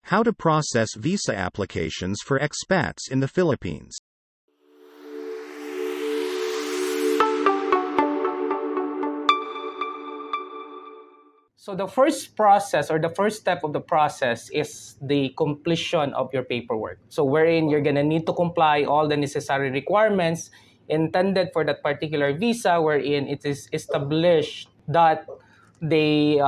How to process visa applications for expats in the Philippines. So the first process or the first step of the process is the completion of your paperwork. So wherein you're gonna need to comply all the necessary requirements intended for that particular visa, wherein it is established that the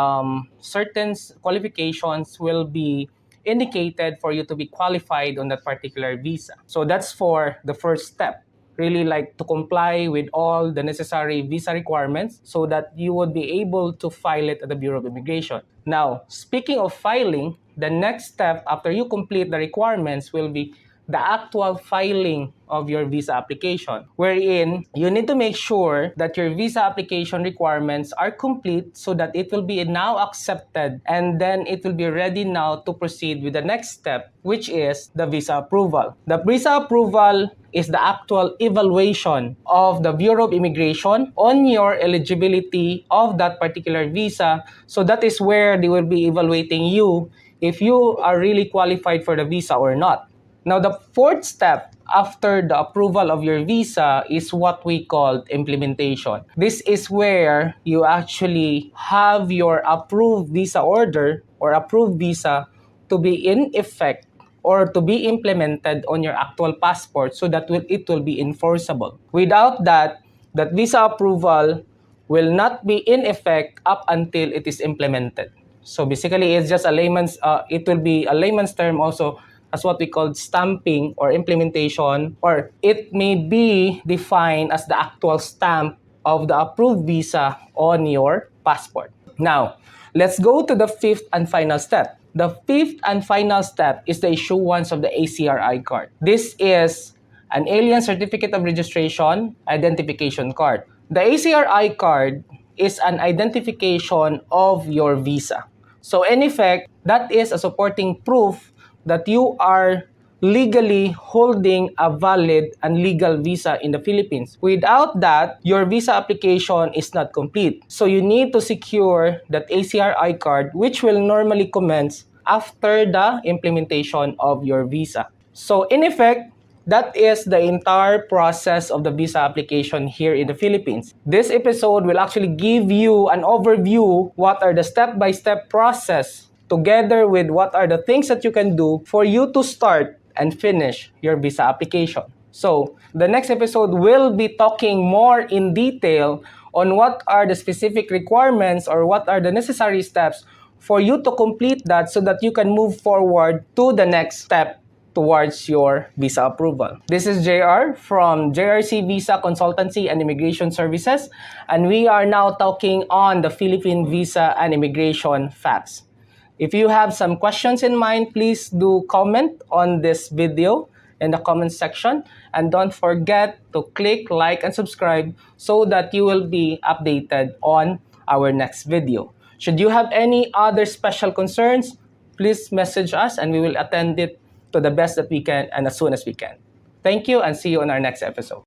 certain qualifications will be indicated for you to be qualified on that particular visa. So that's for the first step. Really like to comply with all the necessary visa requirements so that you would be able to file it at the Bureau of Immigration. Now, speaking of filing, the next step after you complete the requirements will be the actual filing of your visa application, wherein you need to make sure that your visa application requirements are complete so that it will be now accepted, and then it will be ready now to proceed with the next step, which is the visa approval. The visa approval is the actual evaluation of the Bureau of Immigration on your eligibility of that particular visa. So that is where they will be evaluating you if you are really qualified for the visa or not. Now, the fourth step after the approval of your visa is what we call implementation. This is where you actually have your approved visa order or approved visa to be in effect or to be implemented on your actual passport so that it will be enforceable. Without that, that visa approval will not be in effect up until it is implemented. So basically, it's just a it will be a layman's term also as what we call stamping or implementation, or it may be defined as the actual stamp of the approved visa on your passport. Now, let's go to the fifth and final step. The fifth and final step is the issuance of the ACRI card. This is an Alien Certificate of Registration Identification Card. The ACRI card is an identification of your visa. So in effect, that is a supporting proof that you are legally holding a valid and legal visa in the Philippines. Without that, your visa application is not complete. So you need to secure that ACRI card, which will normally commence after the implementation of your visa. So in effect, that is the entire process of the visa application here in the Philippines. This episode will actually give you an overview what are the step-by-step process together with what are the things that you can do for you to start and finish your visa application. So, the next episode will be talking more in detail on what are the specific requirements or what are the necessary steps for you to complete that so that you can move forward to the next step towards your visa approval. This is JR from JRC Visa Consultancy and Immigration Services, and we are now talking on the Philippine visa and immigration facts. If you have some questions in mind, please do comment on this video in the comment section, and don't forget to click like and subscribe so that you will be updated on our next video. Should you have any other special concerns, please message us and we will attend it to the best that we can and as soon as we can. Thank you and see you on our next episode.